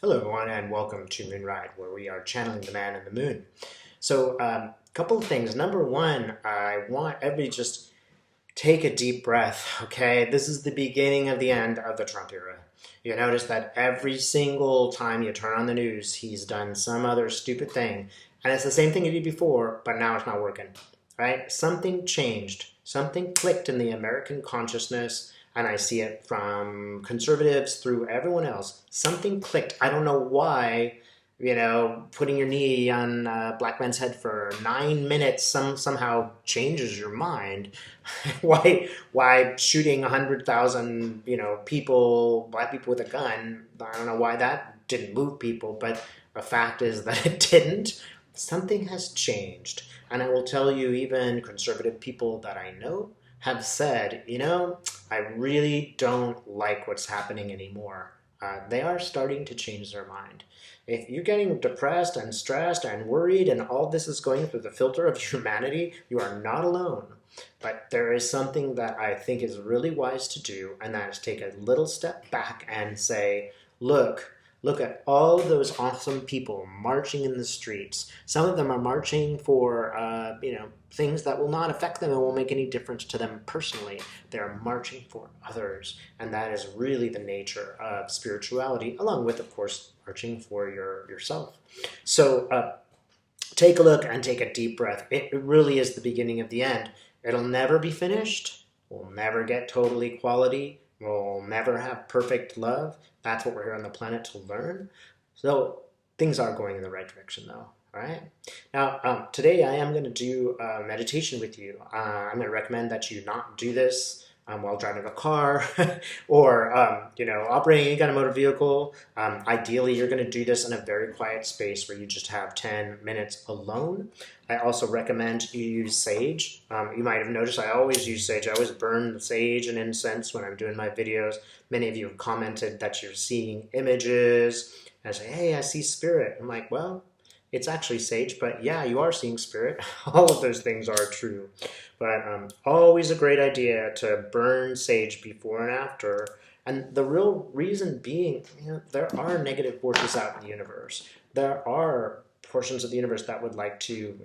Hello everyone and welcome to Moon Ride, where we are channeling the man and the moon. So a couple of things. Number one, I want everybody just take a deep breath, okay? This is the beginning of the end of the Trump era. You notice that every single time you turn on the news, he's done some other stupid thing. And it's the same thing he did before, but now it's not working, right? Something changed. Something clicked in the American consciousness, and I see it from conservatives through everyone else. Something clicked. I don't know why, putting your knee on a black man's head for 9 minutes somehow changes your mind. why shooting 100,000, people, black people with a gun, I don't know why that didn't move people, but the fact is that it didn't. Something has changed. And I will tell you, even conservative people that I know have said, I really don't like what's happening anymore. They are starting to change their mind. If you're getting depressed and stressed and worried and all this is going through the filter of humanity, you are not alone. But there is something that I think is really wise to do, and that is take a little step back and say, look at all those awesome people marching in the streets. Some of them are marching for, things that will not affect them and won't make any difference to them personally. They're marching for others. And that is really the nature of spirituality, along with, of course, marching for yourself. So take a look and take a deep breath. It really is the beginning of the end. It'll never be finished. We'll never get total equality. We'll never have perfect love. That's what we're here on the planet to learn. So things are going in the right direction, though. All right. Now, today I am going to do a meditation with you. I'm going to recommend that you not do this while driving a car or, operating any kind of motor vehicle. Ideally, you're going to do this in a very quiet space where you just have 10 minutes alone. I also recommend you use sage. You might have noticed I always use sage. I always burn sage and incense when I'm doing my videos. Many of you have commented that you're seeing images. And I say, hey, I see spirit. I'm like, well, it's actually sage, but yeah, you are seeing spirit. All of those things are true. But always a great idea to burn sage before and after. And the real reason being, there are negative forces out in the universe. There are portions of the universe that would like to,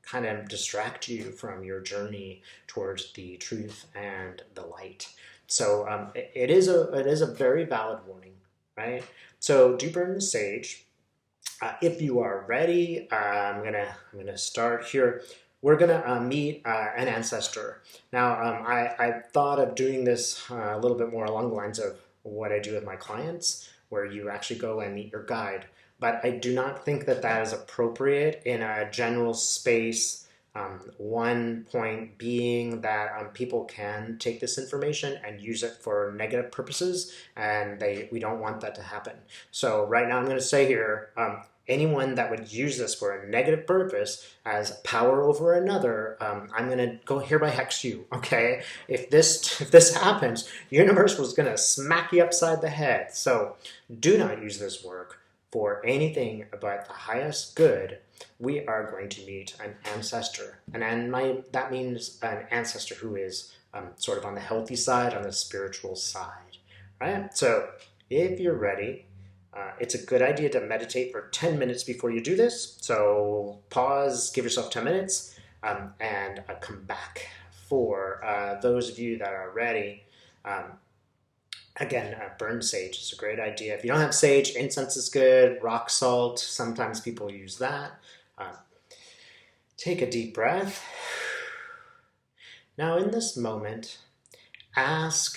kind of distract you from your journey towards the truth and the light. So it is a very valid warning, right? So do burn the sage. If you are ready, I'm gonna start here. We're gonna meet an ancestor. Now, I thought of doing this a little bit more along the lines of what I do with my clients, where you actually go and meet your guide. But I do not think that that is appropriate in a general space. One point being that people can take this information and use it for negative purposes, and we don't want that to happen. So right now I'm going to say here, anyone that would use this for a negative purpose as power over another, I'm going to go hereby hex you, okay? If this happens, the universe was going to smack you upside the head. So do not use this work for anything but the highest good. We are going to meet an ancestor. And that means an ancestor who is sort of on the healthy side, on the spiritual side, right? So if you're ready, it's a good idea to meditate for 10 minutes before you do this. So pause, give yourself 10 minutes, and come back. For those of you that are ready, again, burn sage is a great idea. If you don't have sage, incense is good, rock salt, sometimes people use that. Take a deep breath. Now in this moment, ask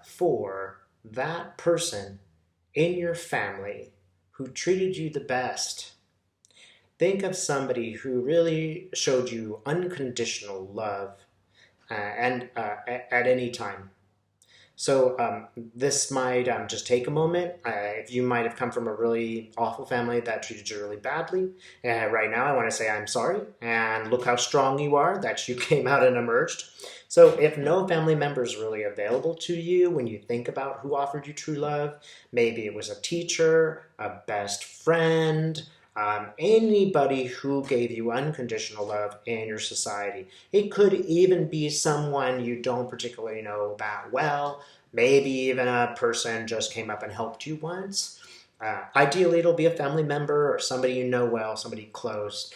for that person in your family who treated you the best. Think of somebody who really showed you unconditional love at any time. So this might just take a moment. If you might have come from a really awful family that treated you really badly, right now I want to say I'm sorry, and look how strong you are that you came out and emerged. So if no family member is really available to you when you think about who offered you true love, maybe it was a teacher, a best friend, anybody who gave you unconditional love in your society. It could even be someone you don't particularly know that well. Maybe even a person just came up and helped you once. Ideally, it'll be a family member or somebody you know well, somebody close.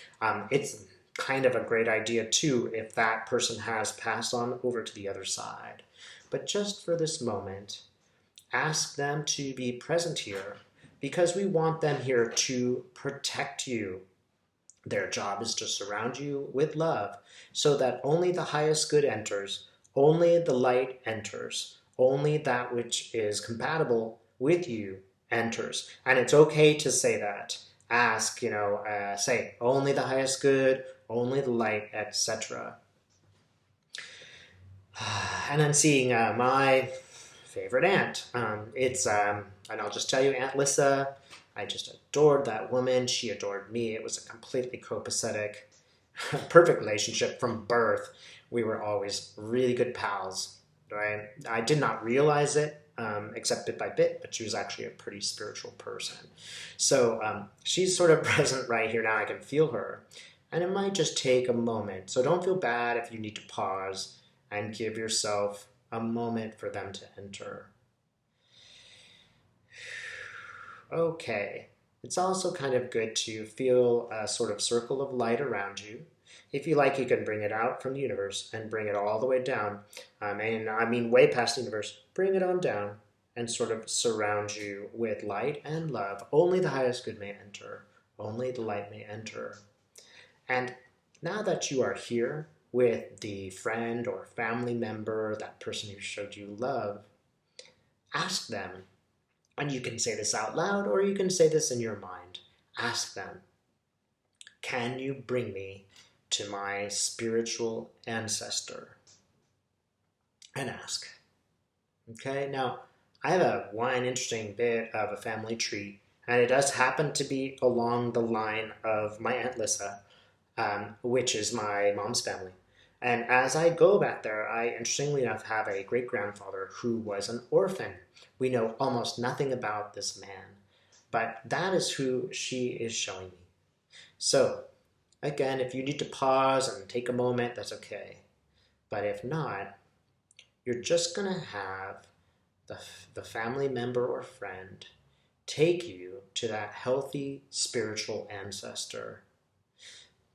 It's kind of a great idea too if that person has passed on over to the other side. But just for this moment, ask them to be present here because we want them here to protect you. Their job is to surround you with love so that only the highest good enters, only the light enters, only that which is compatible with you enters. And it's okay to say that. Ask, say only the highest good, only the light, etc. And I'm seeing my favorite aunt. And I'll just tell you, Aunt Lissa, I just adored that woman. She adored me. It was a completely copacetic, perfect relationship from birth. We were always really good pals, right? I did not realize it, except bit by bit, but she was actually a pretty spiritual person. So she's sort of present right here now. I can feel her. And it might just take a moment. So don't feel bad if you need to pause and give yourself a moment for them to enter. Okay. It's also kind of good to feel a sort of circle of light around you. If you like, you can bring it out from the universe and bring it all the way down. And I mean way past the universe. Bring it on down and sort of surround you with light and love. Only the highest good may enter. Only the light may enter. And now that you are here with the friend or family member, that person who showed you love, ask them, and you can say this out loud or you can say this in your mind. Ask them, can you bring me to my spiritual ancestor? And ask. Okay, now I have one interesting bit of a family tree, and it does happen to be along the line of my Aunt Lissa, which is my mom's family. And as I go back there, I, interestingly enough, have a great-grandfather who was an orphan. We know almost nothing about this man, but that is who she is showing me. So, again, if you need to pause and take a moment, that's okay. But if not, you're just going to have the family member or friend take you to that healthy spiritual ancestor.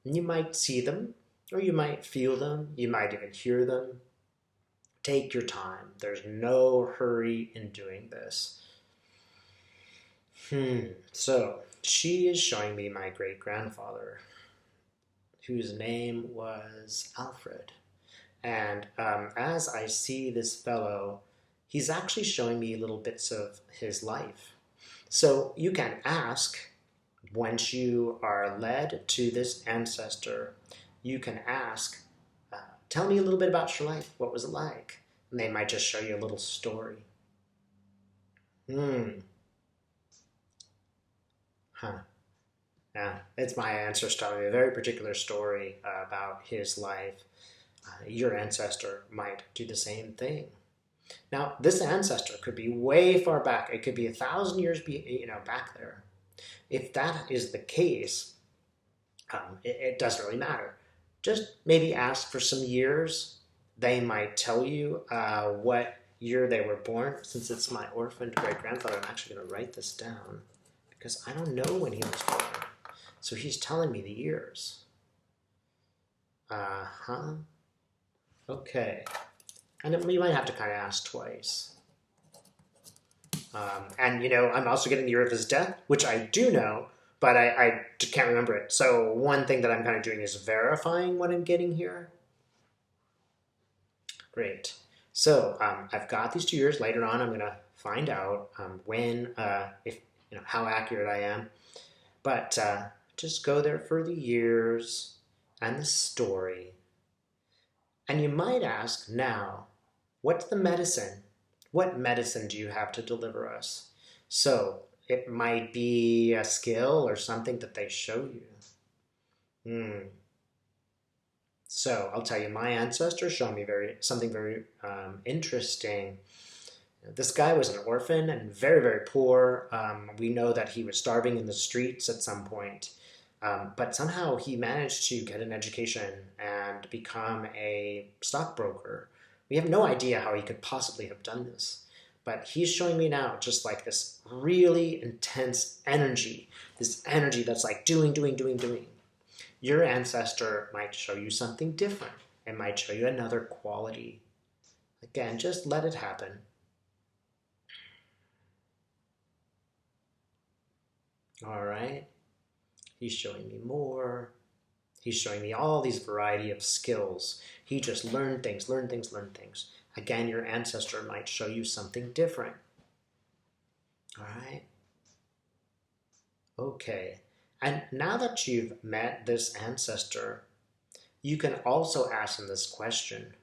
And you might see them, or you might feel them, you might even hear them. Take your time. There's no hurry in doing this. So, she is showing me my great-grandfather, whose name was Alfred. And as I see this fellow, he's actually showing me little bits of his life. So you can ask, once you are led to this ancestor, you can ask, tell me a little bit about your life. What was it like? And they might just show you a little story. Yeah, it's my ancestor telling me a very particular story about his life. Your ancestor might do the same thing. Now, this ancestor could be way far back. It could be 1,000 years back there. If that is the case, it doesn't really matter. Just maybe ask for some years. They might tell you what year they were born. Since it's my orphaned great-grandfather, I'm actually going to write this down because I don't know when he was born. So he's telling me the years. Okay. And then we might have to kind of ask twice. And, I'm also getting the year of his death, which I do know, but I can't remember it. So one thing that I'm kind of doing is verifying what I'm getting here. Great. So I've got these 2 years. Later on, I'm going to find out how accurate I am. But just go there for the years and the story. And you might ask now, what's the medicine? What medicine do you have to deliver us? So it might be a skill or something that they show you. So I'll tell you, my ancestors showed me something very interesting. This guy was an orphan and very, very poor. We know that he was starving in the streets at some point. But somehow he managed to get an education and become a stockbroker. We have no idea how he could possibly have done this. But he's showing me now just like this really intense energy, this energy that's like doing, doing, doing, doing. Your ancestor might show you something different. It might show you another quality. Again, just let it happen. All right. He's showing me more. He's showing me all these variety of skills. He just learned things, learned things, learned things. Again, your ancestor might show you something different. All right. Okay. And now that you've met this ancestor, you can also ask him this question.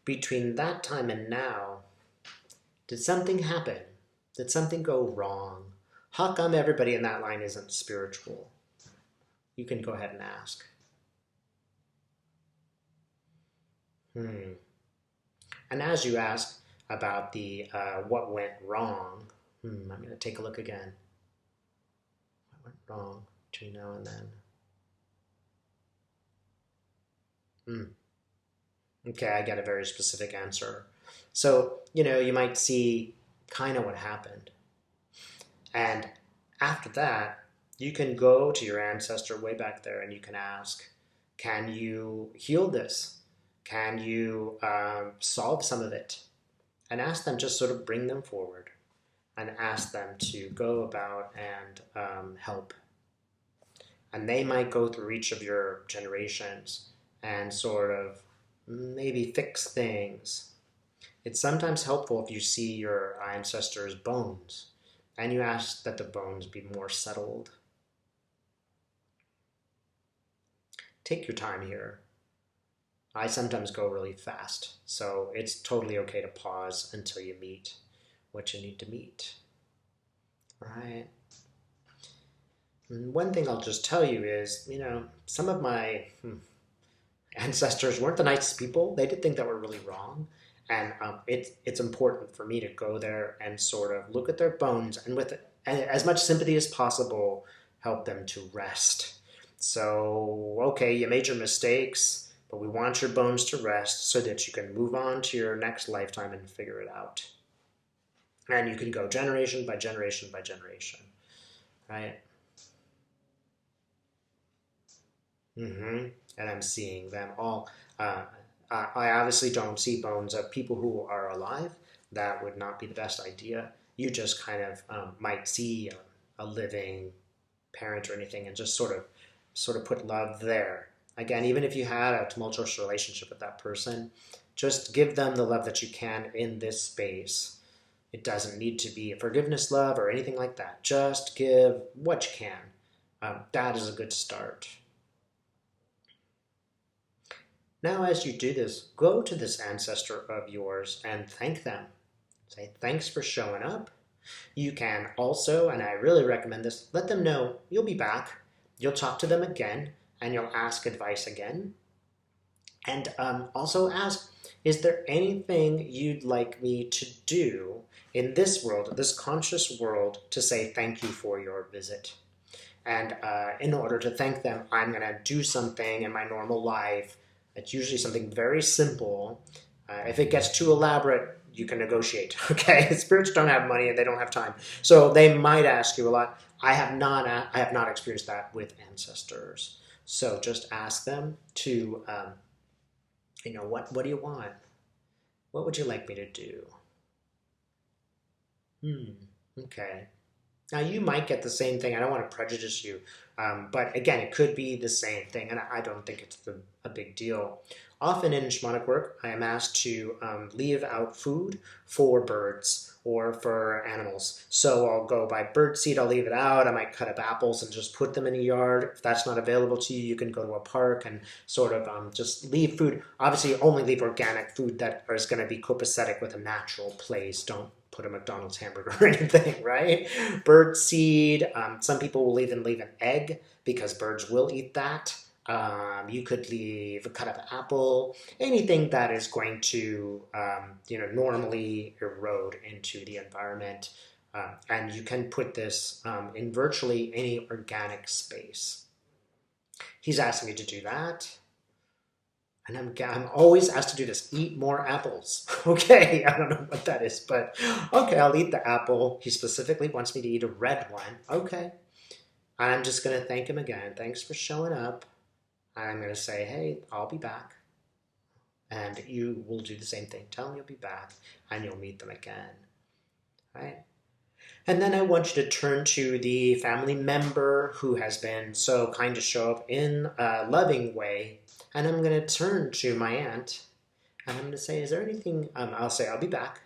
Between that time and now, did something happen? Did something go wrong? How come everybody in that line isn't spiritual? You can go ahead and ask. And as you ask about the what went wrong, I'm going to take a look again. What went wrong between now and then? Okay, I get a very specific answer. So, you might see kind of what happened. And after that, you can go to your ancestor way back there and you can ask, can you heal this? Can you solve some of it? And ask them, just sort of bring them forward and ask them to go about and help. And they might go through each of your generations and sort of maybe fix things. It's sometimes helpful if you see your ancestors' bones and you ask that the bones be more settled. Take your time here. I sometimes go really fast, so it's totally okay to pause until you meet what you need to meet. All right. And one thing I'll just tell you is, some of my ancestors weren't the nicest people. They did things that were really wrong. And it's important for me to go there and sort of look at their bones and with as much sympathy as possible, help them to rest. So, okay, you made your mistakes, but we want your bones to rest so that you can move on to your next lifetime and figure it out. And you can go generation by generation by generation, right? And I'm seeing them all. I obviously don't see bones of people who are alive. That would not be the best idea. You just kind of might see a living parent or anything and just sort of put love there. Again, even if you had a tumultuous relationship with that person, just give them the love that you can in this space. It doesn't need to be a forgiveness love or anything like that. Just give what you can. That is a good start. Now, as you do this, go to this ancestor of yours and thank them. Say, thanks for showing up. You can also, and I really recommend this, let them know you'll be back. You'll talk to them again, and you'll ask advice again. And also ask, is there anything you'd like me to do in this world, this conscious world, to say thank you for your visit? And in order to thank them, I'm going to do something in my normal life. It's usually something very simple. If it gets too elaborate, you can negotiate, okay? Spirits don't have money and they don't have time. So they might ask you a lot. I have not experienced that with ancestors. So just ask them to, what do you want? What would you like me to do? Okay. Now you might get the same thing. I don't want to prejudice you. But again, it could be the same thing, and I don't think it's a big deal. Often in shamanic work, I am asked to leave out food for birds or for animals. So I'll go buy bird seed, I'll leave it out. I might cut up apples and just put them in a yard. If that's not available to you, you can go to a park and sort of just leave food. Obviously, only leave organic food that is going to be copacetic with a natural place. Don't put a McDonald's hamburger or anything, right? Bird seed. Some people will even leave an egg because birds will eat that. You could leave a cut up apple, anything that is going to, normally erode into the environment. And you can put this in virtually any organic space. He's asking me to do that. And I'm always asked to do this. Eat more apples. Okay, I don't know what that is, but okay, I'll eat the apple. He specifically wants me to eat a red one. Okay. I'm just going to thank him again. Thanks for showing up. I'm going to say, hey, I'll be back. And you will do the same thing. Tell them you'll be back and you'll meet them again. Right? And then I want you to turn to the family member who has been so kind to show up in a loving way. And I'm going to turn to my aunt and I'm going to say, is there anything, I'll say, I'll be back.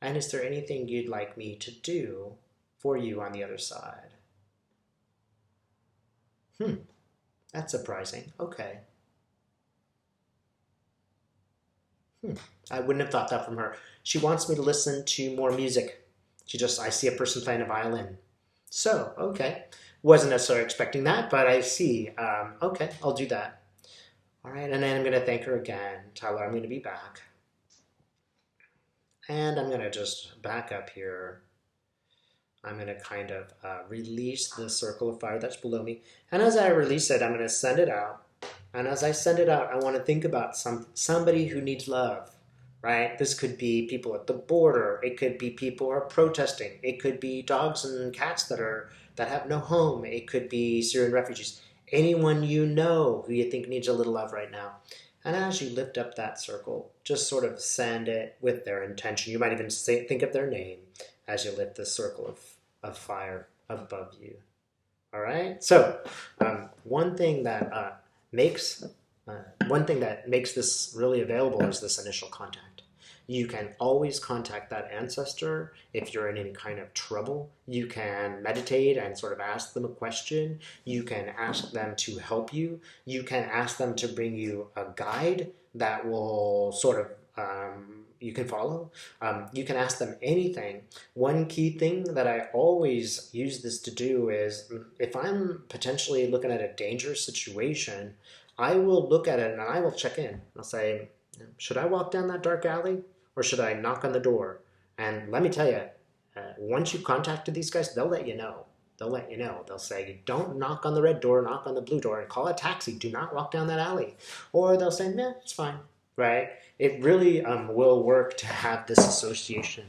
And is there anything you'd like me to do for you on the other side? That's surprising. Okay. I wouldn't have thought that from her. She wants me to listen to more music. I see a person playing a violin. So, okay. Wasn't necessarily expecting that, but I see. Okay, I'll do that. All right, and then I'm going to thank her again. Tell her I'm going to be back. And I'm going to just back up here. I'm going to kind of release the circle of fire that's below me. And as I release it, I'm going to send it out. And as I send it out, I want to think about somebody who needs love, right? This could be people at the border. It could be people who are protesting. It could be dogs and cats that have no home. It could be Syrian refugees. Anyone you know who you think needs a little love right now. And as you lift up that circle, just sort of send it with their intention. You might even think of their name as you lift the circle of fire above you. All right? So one thing that makes this really available is this initial contact. You can always contact that ancestor if you're in any kind of trouble. You can meditate and sort of ask them a question. You can ask them to help you. You can ask them to bring you a guide that will sort of you can follow. You can ask them anything. One key thing that I always use this to do is if I'm potentially looking at a dangerous situation, I will look at it and I will check in. I'll say, should I walk down that dark alley or should I knock on the door? And let me tell you, once you've contacted these guys, they'll let you know. They'll let you know. They'll say, don't knock on the red door, knock on the blue door and call a taxi. Do not walk down that alley. Or they'll say, nah, it's fine. Right? It really will work to have this association.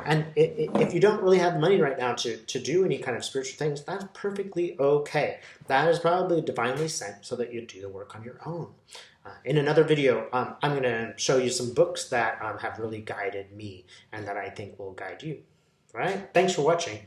And if you don't really have money right now to do any kind of spiritual things, that's perfectly okay. That is probably divinely sent so that you do the work on your own. In another video, I'm going to show you some books that have really guided me and that I think will guide you. All right? Thanks for watching.